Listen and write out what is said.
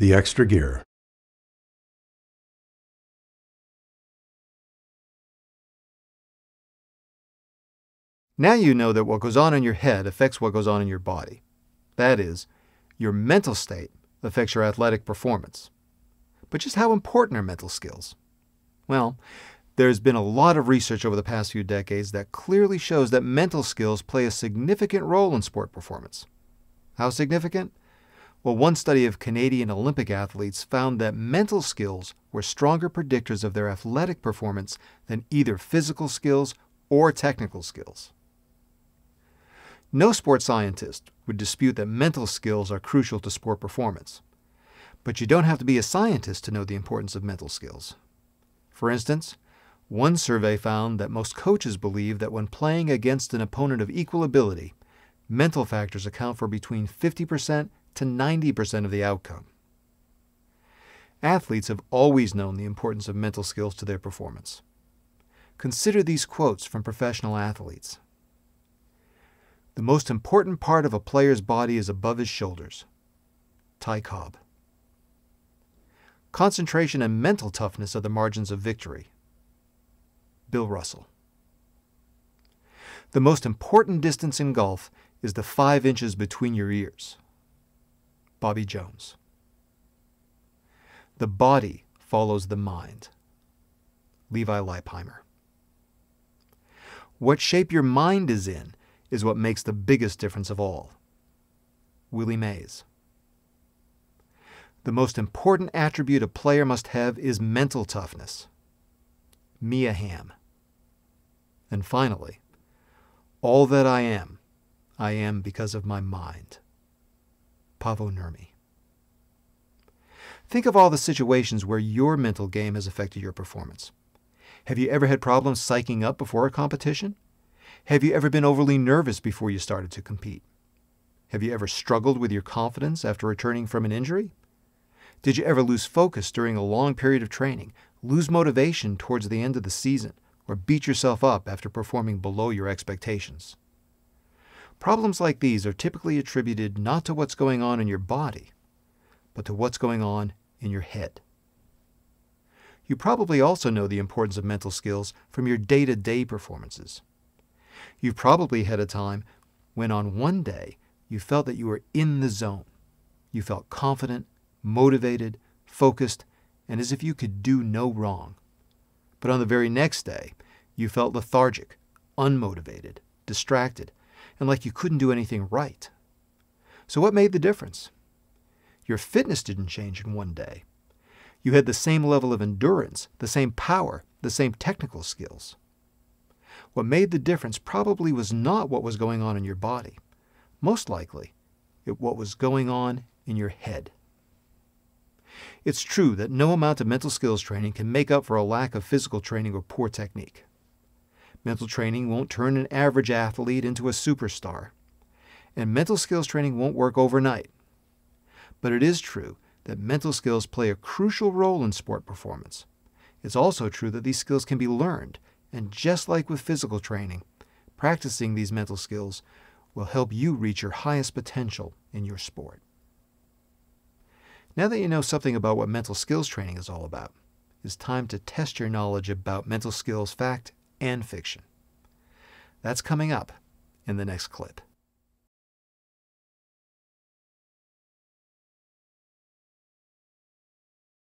The extra gear. Now you know that what goes on in your head affects what goes on in your body. That is, your mental state affects your athletic performance. But just how important are mental skills? Well, there's been a lot of research over the past few decades that clearly shows that mental skills play a significant role in sport performance. How significant? Well, one study of Canadian Olympic athletes found that mental skills were stronger predictors of their athletic performance than either physical skills or technical skills. No sports scientist would dispute that mental skills are crucial to sport performance. But you don't have to be a scientist to know the importance of mental skills. For instance, one survey found that most coaches believe that when playing against an opponent of equal ability, mental factors account for between 50% to 90% of the outcome. Athletes have always known the importance of mental skills to their performance. Consider these quotes from professional athletes. "The most important part of a player's body is above his shoulders." Ty Cobb. "Concentration and mental toughness are the margins of victory." Bill Russell. "The most important distance in golf is the 5 inches between your ears." Bobby Jones. "The body follows the mind." Levi Leipheimer. "What shape your mind is in is what makes the biggest difference of all." Willie Mays. "The most important attribute a player must have is mental toughness." Mia Hamm. And finally, "All that I am because of my mind." Paavo Nurmi. Think of all the situations where your mental game has affected your performance. Have you ever had problems psyching up before a competition? Have you ever been overly nervous before you started to compete? Have you ever struggled with your confidence after returning from an injury? Did you ever lose focus during a long period of training, lose motivation towards the end of the season, or beat yourself up after performing below your expectations? Problems like these are typically attributed not to what's going on in your body, but to what's going on in your head. You probably also know the importance of mental skills from your day-to-day performances. You've probably had a time when on one day you felt that you were in the zone. You felt confident, motivated, focused, and as if you could do no wrong. But on the very next day, you felt lethargic, unmotivated, distracted, and like you couldn't do anything right. So what made the difference? Your fitness didn't change in one day. You had the same level of endurance, the same power, the same technical skills. What made the difference probably was not what was going on in your body. Most likely, what was going on in your head. It's true that no amount of mental skills training can make up for a lack of physical training or poor technique. Mental training won't turn an average athlete into a superstar, and mental skills training won't work overnight. But it is true that mental skills play a crucial role in sport performance. It's also true that these skills can be learned, and just like with physical training, practicing these mental skills will help you reach your highest potential in your sport. Now that you know something about what mental skills training is all about, it's time to test your knowledge about mental skills fact and fiction. That's coming up in the next clip.